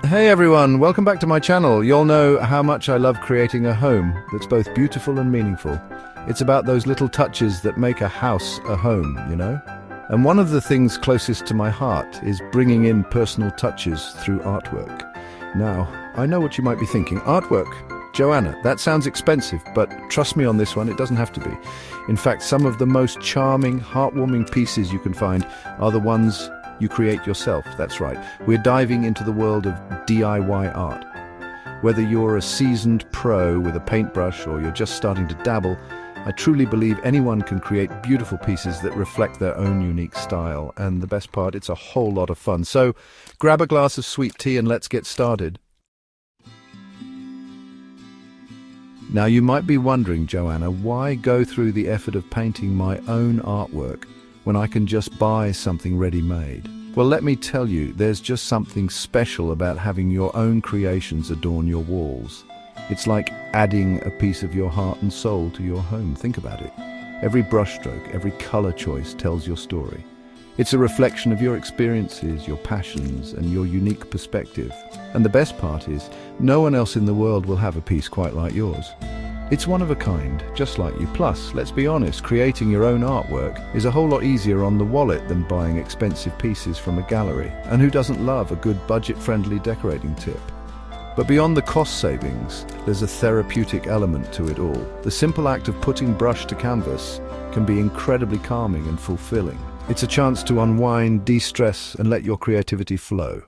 Hey everyone, welcome back to my channel. You'll know how much I love creating a home that's both beautiful and meaningful. It's about those little touches that make a house a home, you know? And one of the things closest to my heart is bringing in personal touches through artwork. Now, I know what you might be thinking. Artwork? Joanna, that sounds expensive, but trust me on this one, it doesn't have to be. In fact, some of the most charming, heartwarming pieces you can find are the ones you create yourself. That's right. We're diving into the world of DIY art. Whether you're a seasoned pro with a paintbrush or you're just starting to dabble, I truly believe anyone can create beautiful pieces that reflect their own unique style. And the best part, it's a whole lot of fun. So grab a glass of sweet tea and let's get started. Now you might be wondering, Joanna, why go through the effort of painting my own artwork when I can just buy something ready-made? Well, let me tell you, there's just something special about having your own creations adorn your walls. It's like adding a piece of your heart and soul to your home. Think about it. Every brushstroke, every color choice tells your story. It's a reflection of your experiences, your passions, and your unique perspective. And the best part is, no one else in the world will have a piece quite like yours. It's one of a kind, just like you. Plus, let's be honest, creating your own artwork is a whole lot easier on the wallet than buying expensive pieces from a gallery. And who doesn't love a good budget-friendly decorating tip? But beyond the cost savings, there's a therapeutic element to it all. The simple act of putting brush to canvas can be incredibly calming and fulfilling. It's a chance to unwind, de-stress, and let your creativity flow.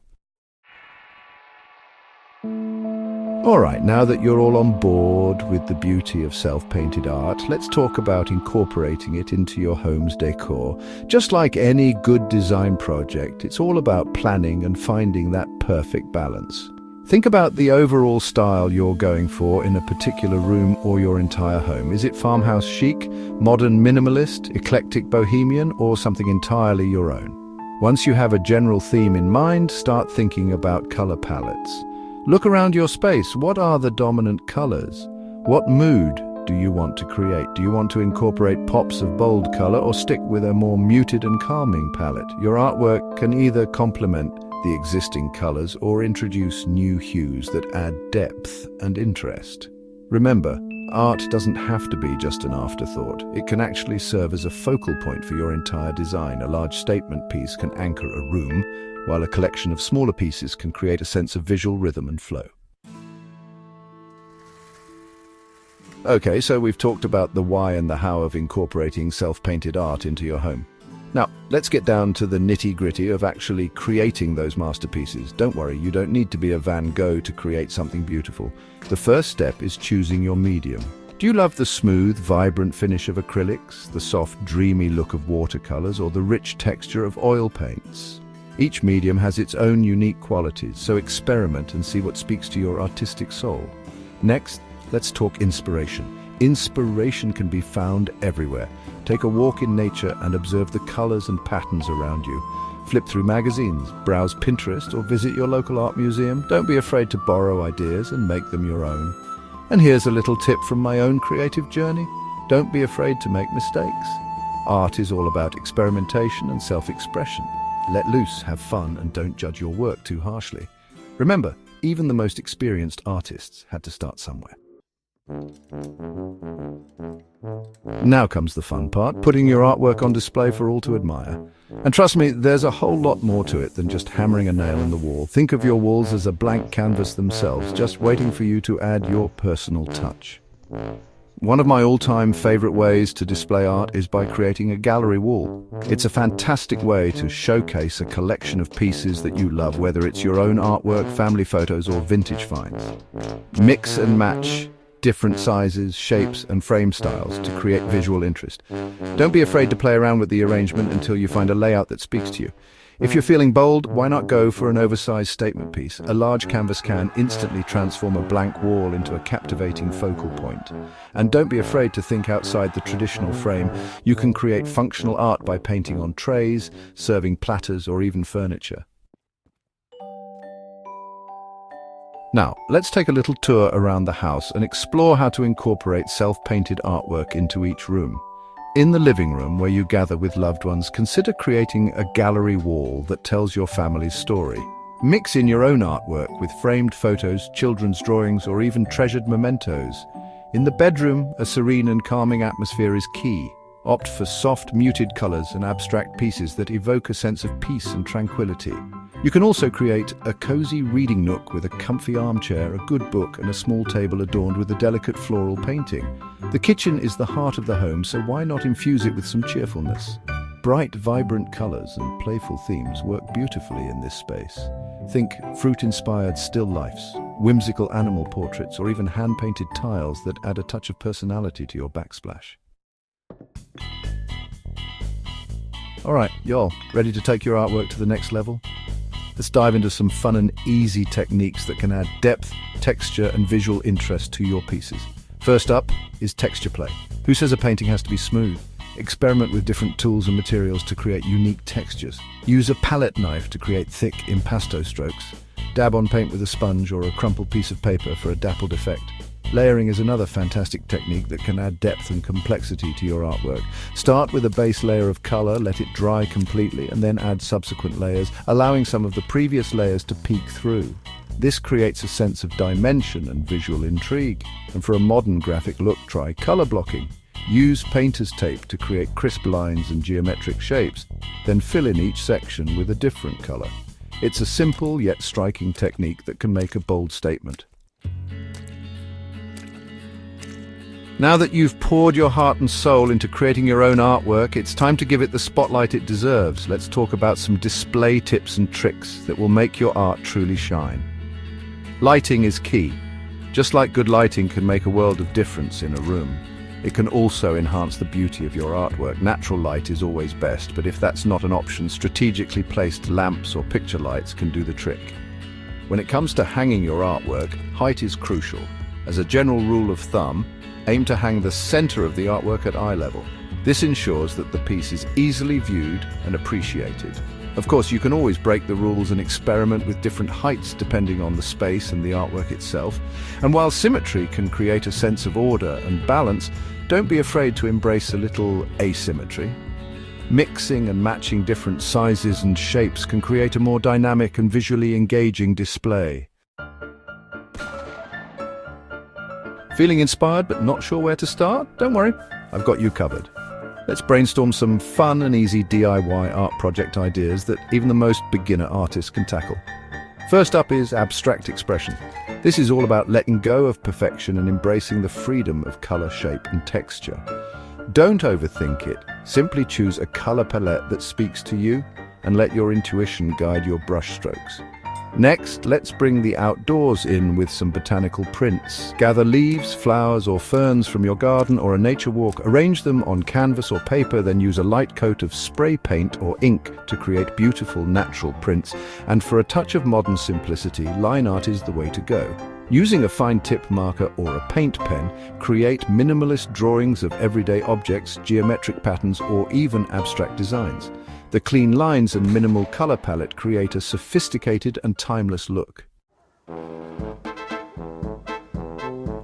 Alright, now that you're all on board with the beauty of self-painted art, let's talk about incorporating it into your home's decor. Just like any good design project, it's all about planning and finding that perfect balance. Think about the overall style you're going for in a particular room or your entire home. Is it farmhouse chic, modern minimalist, eclectic bohemian, or something entirely your own? Once you have a general theme in mind, start thinking about color palettes. Look around your space. What are the dominant colors? What mood do you want to create? Do you want to incorporate pops of bold color or stick with a more muted and calming palette? Your artwork can either complement the existing colors or introduce new hues that add depth and interest. Remember, art doesn't have to be just an afterthought. It can actually serve as a focal point for your entire design. A large statement piece can anchor a room, while a collection of smaller pieces can create a sense of visual rhythm and flow. Okay, so we've talked about the why and the how of incorporating self-painted art into your home. Now, let's get down to the nitty-gritty of actually creating those masterpieces. Don't worry, you don't need to be a Van Gogh to create something beautiful. The first step is choosing your medium. Do you love the smooth, vibrant finish of acrylics, the soft, dreamy look of watercolors, or the rich texture of oil paints? Each medium has its own unique qualities, so experiment and see what speaks to your artistic soul. Next, let's talk inspiration. Inspiration can be found everywhere. Take a walk in nature and observe the colors and patterns around you. Flip through magazines, browse Pinterest, or visit your local art museum. Don't be afraid to borrow ideas and make them your own. And here's a little tip from my own creative journey. Don't be afraid to make mistakes. Art is all about experimentation and self-expression. Let loose, have fun, and don't judge your work too harshly. Remember, even the most experienced artists had to start somewhere. Now comes the fun part, putting your artwork on display for all to admire. And trust me, there's a whole lot more to it than just hammering a nail in the wall. Think of your walls as a blank canvas themselves, just waiting for you to add your personal touch. One of my all-time favorite ways to display art is by creating a gallery wall. It's a fantastic way to showcase a collection of pieces that you love, whether it's your own artwork, family photos, or vintage finds. Mix and match different sizes, shapes, and frame styles to create visual interest. Don't be afraid to play around with the arrangement until you find a layout that speaks to you. If you're feeling bold, why not go for an oversized statement piece? A large canvas can instantly transform a blank wall into a captivating focal point. And don't be afraid to think outside the traditional frame. You can create functional art by painting on trays, serving platters, or even furniture. Now, let's take a little tour around the house and explore how to incorporate self-painted artwork into each room. In the living room, where you gather with loved ones, consider creating a gallery wall that tells your family's story. Mix in your own artwork with framed photos, children's drawings, or even treasured mementos. In the bedroom, a serene and calming atmosphere is key. Opt for soft, muted colors and abstract pieces that evoke a sense of peace and tranquility. You can also create a cozy reading nook with a comfy armchair, a good book, and a small table adorned with a delicate floral painting. The kitchen is the heart of the home, so why not infuse it with some cheerfulness? Bright, vibrant colors and playful themes work beautifully in this space. Think fruit-inspired still lifes, whimsical animal portraits, or even hand-painted tiles that add a touch of personality to your backsplash. All right, y'all, ready to take your artwork to the next level? Let's dive into some fun and easy techniques that can add depth, texture, and visual interest to your pieces. First up is texture play. Who says a painting has to be smooth? Experiment with different tools and materials to create unique textures. Use a palette knife to create thick impasto strokes. Dab on paint with a sponge or a crumpled piece of paper for a dappled effect. Layering is another fantastic technique that can add depth and complexity to your artwork. Start with a base layer of color, let it dry completely, and then add subsequent layers, allowing some of the previous layers to peek through. This creates a sense of dimension and visual intrigue. And for a modern graphic look, try color blocking. Use painter's tape to create crisp lines and geometric shapes, then fill in each section with a different color. It's a simple yet striking technique that can make a bold statement. Now that you've poured your heart and soul into creating your own artwork, it's time to give it the spotlight it deserves. Let's talk about some display tips and tricks that will make your art truly shine. Lighting is key. Just like good lighting can make a world of difference in a room, it can also enhance the beauty of your artwork. Natural light is always best, but if that's not an option, strategically placed lamps or picture lights can do the trick. When it comes to hanging your artwork, height is crucial. As a general rule of thumb, aim to hang the center of the artwork at eye level. This ensures that the piece is easily viewed and appreciated. Of course, you can always break the rules and experiment with different heights depending on the space and the artwork itself. And while symmetry can create a sense of order and balance, don't be afraid to embrace a little asymmetry. Mixing and matching different sizes and shapes can create a more dynamic and visually engaging display. Feeling inspired but not sure where to start? Don't worry, I've got you covered. Let's brainstorm some fun and easy DIY art project ideas that even the most beginner artists can tackle. First up is abstract expression. This is all about letting go of perfection and embracing the freedom of color, shape, and texture. Don't overthink it. Simply choose a color palette that speaks to you and let your intuition guide your brush strokes. Next, let's bring the outdoors in with some botanical prints. Gather leaves, flowers, or ferns from your garden or a nature walk, arrange them on canvas or paper, then use a light coat of spray paint or ink to create beautiful natural prints. And for a touch of modern simplicity, line art is the way to go. Using a fine tip marker or a paint pen, create minimalist drawings of everyday objects, geometric patterns, or even abstract designs. The clean lines and minimal color palette create a sophisticated and timeless look.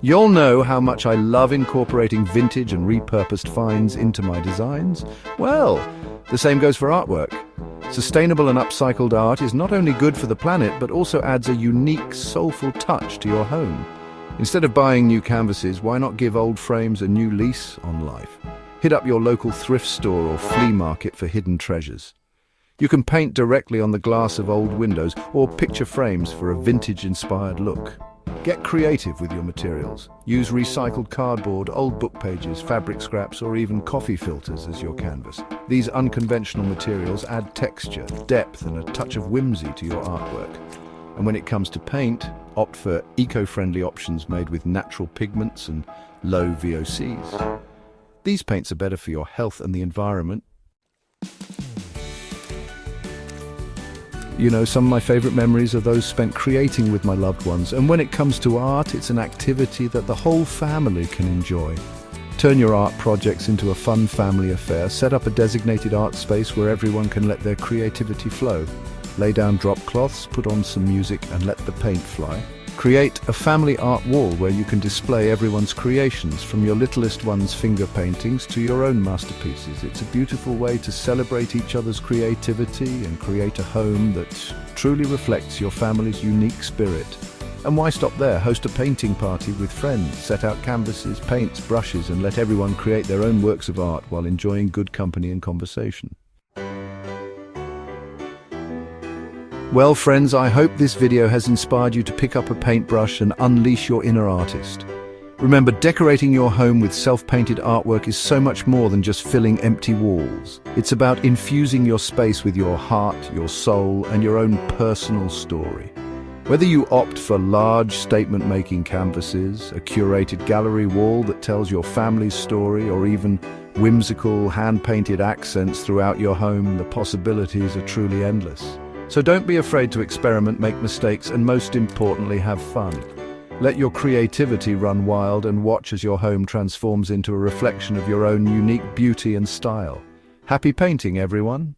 You'll know how much I love incorporating vintage and repurposed finds into my designs. Well, the same goes for artwork. Sustainable and upcycled art is not only good for the planet, but also adds a unique, soulful touch to your home. Instead of buying new canvases, why not give old frames a new lease on life? Hit up your local thrift store or flea market for hidden treasures. You can paint directly on the glass of old windows or picture frames for a vintage-inspired look. Get creative with your materials. Use recycled cardboard, old book pages, fabric scraps, or even coffee filters as your canvas. These unconventional materials add texture, depth, and a touch of whimsy to your artwork. And when it comes to paint, opt for eco-friendly options made with natural pigments and low VOCs. These paints are better for your health and the environment. You know, some of my favorite memories are those spent creating with my loved ones. And when it comes to art, it's an activity that the whole family can enjoy. Turn your art projects into a fun family affair. Set up a designated art space where everyone can let their creativity flow. Lay down drop cloths, put on some music, and let the paint fly. Create a family art wall where you can display everyone's creations, from your littlest one's finger paintings to your own masterpieces. It's a beautiful way to celebrate each other's creativity and create a home that truly reflects your family's unique spirit. And why stop there? Host a painting party with friends, set out canvases, paints, brushes, and let everyone create their own works of art while enjoying good company and conversation. Well, friends, I hope this video has inspired you to pick up a paintbrush and unleash your inner artist. Remember, decorating your home with self-painted artwork is so much more than just filling empty walls. It's about infusing your space with your heart, your soul, and your own personal story. Whether you opt for large statement-making canvases, a curated gallery wall that tells your family's story, or even whimsical hand-painted accents throughout your home, the possibilities are truly endless. So don't be afraid to experiment, make mistakes, and most importantly, have fun. Let your creativity run wild and watch as your home transforms into a reflection of your own unique beauty and style. Happy painting, everyone!